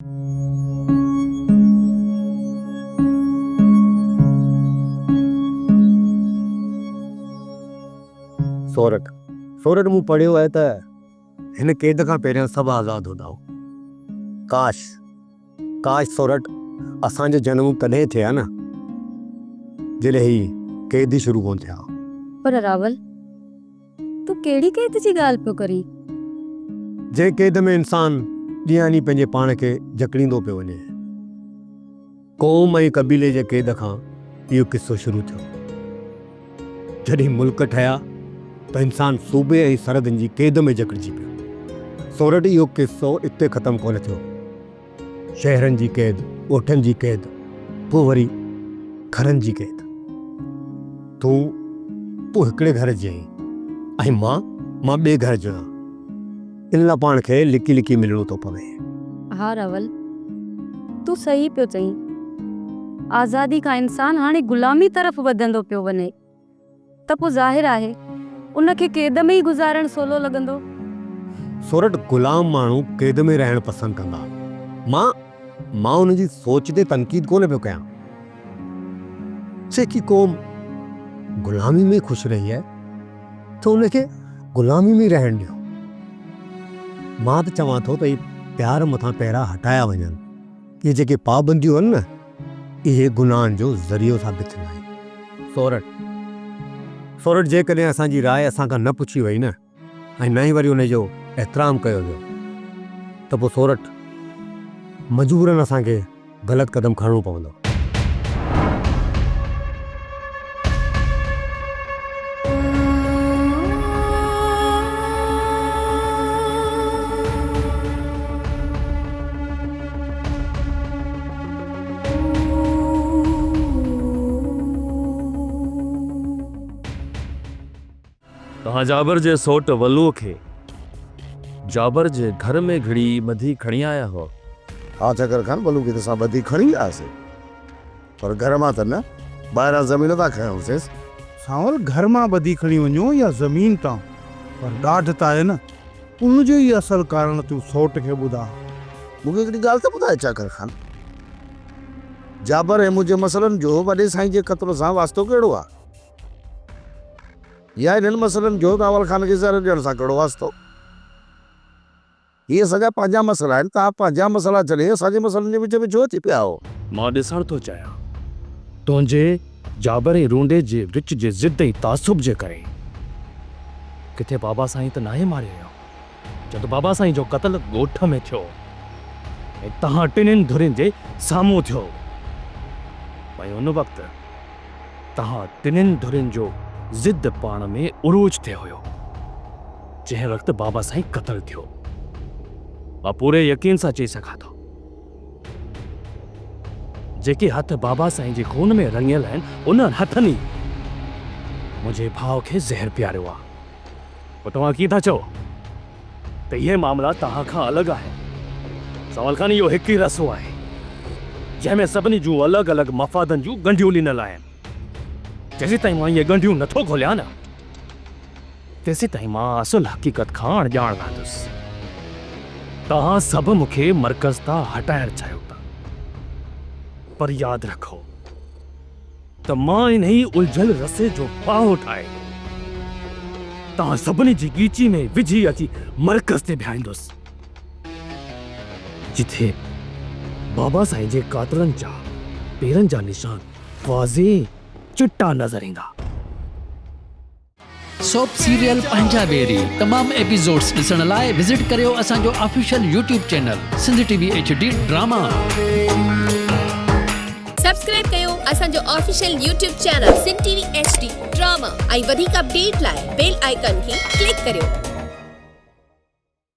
सोरठ सोरठ मूं पढ़ियो आहे त हिन क़ैद खां पहिरियां सभु आज़ादु हूंदा हुआ। काश काश सोरठ असांजो जनम तॾहिं थिया न जॾहिं ही क़ैद ई शुरू कोन थिया। पर रावल तू कहिड़ी क़ैद जी ॻाल्हि पियो करी? जंहिं क़ैद में इंसान ॾींहं ॾींहुं पंहिंजे पाण खे जकड़ींदो पियो वञे। क़ौम ऐं क़बीले जे क़ैद खां इहो किस्सो शुरू थियो। जॾहिं मुल्क ठहिया त इंसान सूबे ऐं सरहदनि जी क़ैद में जकड़िजी पियो। सोरठ इहो किस्सो इते ख़तमु कोन थियो। शहरनि जी क़ैद, ॻोठनि जी क़ैद, पोइ वरी घरनि जी क़ैद। तूं हिकिड़े घर जी आहीं ऐं मां ॿिए घर जो आहियां। इन लाइ पाण खे लिकी लिकी मिलणो थो पवे। हा रावल तू सही पियो चई। आज़ादी खां इंसान हाणे ग़ुलामी तरफ़ वधंदो पियो वञे त पोइ ज़ाहिर आहे उनखे क़ैद में ई गुज़ारणु सवलो लॻंदो। सोरठ ग़ुलाम माण्हू क़ैद में रहणु पसंदि कंदा। मां उनजी सोच ते तनक़ीद कोन पियो कयां। जेकी क़ौम ग़ुलामी में ख़ुशि रही आहे त उनखे ग़ुलामी में रहणु ॾियो। मां त चवां थो त इहे प्यार मथां पहिरां हटाया वञनि। इहे जेके पाबंदियूं आहिनि न इहे गुनाहनि जो ज़रियो साबित थींदा आहिनि। सोरठ जेकॾहिं असांजी राय असांखां न पुछी वई न ऐं न ई वरी उनजो एतिराम कयो वियो त पोइ सोरठ मजबूरन असांखे ग़लति क़दम खणणो पवंदो। तहां जाबर जे सोट वलूअ खे जाबर जे घर में घड़ी ॿधी खणी आया हो। हा चकर खान वलू खे त असां ॿधी खणी आयासीं पर घर मां त न, ॿाहिरां ज़मीन था खयोंसीं। सावल घर मां ॿधी खणी वञो या ज़मीन तां, पर ॾाढ त आहे न। उनजो ई असल कारण तूं सोट खे ॿुधा। मूंखे हिकिड़ी ॻाल्हि त ॿुधाए चकर खान, जाबर ऐं मुंहिंजे मसइलनि जो वॾे साईं जे क़त्ल सां वास्तो कहिड़ो आहे? या इन्हनि मसइलनि जो रावल खान खे ज़हर ॾियण सां कहिड़ो वास्तो? इहे सॼा पंहिंजा मसइला आहिनि। तव्हां पंहिंजा मसइला छॾे असांजे मसइलनि जे विच में छो अची पिया हो? मां ॾिसण थो चाहियां तुंहिंजे जाबर ऐं रूंडे जे विच जे ज़िद ऐं तासुब जे करे किथे बाबा साईं त नाहे मारियो हो। जॾहिं बाबा साईं जो क़त्ल ॻोठ में थियो ऐं तव्हां टिनिनि धुरियुनि जे साम्हूं थियो ऐं उन वक़्तु तव्हां टिनिनि धुरियुनि जो ज़िद पाण में उरूज थिए हुयो। जंहिं वक़्तु बाबा साईं क़त्ल थियो। मां पूरे यकीन सां चई सघां थो जेके हथ बाबा साईं जे खून में रंगियल आहिनि उन्हनि हथनि ई मुंहिंजे भाउ खे ज़हर पियारियो आहे। पोइ तव्हां कीअं था चओ त इहे मामला तव्हां खां अलॻि आहे? सवाल खान इहो हिकु ई रसो आहे जंहिंमें सभिनी जूं अलॻि अलॻि मफ़ादनि जूं ॻंढियूं ॾिनल आहिनि। जेसीं ताईं मां इहे ॻंढियूं नथो खोलियां न तेसीं ताईं मां असुल हक़ीक़त खां अणॼाण रहंदुसि। तव्हां सभु मूंखे मर्कज़ तां हटाइण चाहियो था, पर यादि रखो त मां इन ई उलझल रसे जो पाहो ठाहे तव्हां सभिनी जी ॻीची में विझी अची मर्कज़ ते बीहाईंदुसि जिथे बाबा साईं जे कातिलनि जा पेरनि जा निशान वाज़े चिट्टा नज़र ईंदा। सोप सीरियल पंजाबेरी तमाम एपिसोड्स ॾिसण लाइ विज़िट करियो असांजो official YouTube channel Sindh TV HD drama. Subscribe कयो असांजो official YouTube channel Sindh TV HD drama ऐं वधीक अपडेट लाइ बेल आइकन खे क्लिक करियो।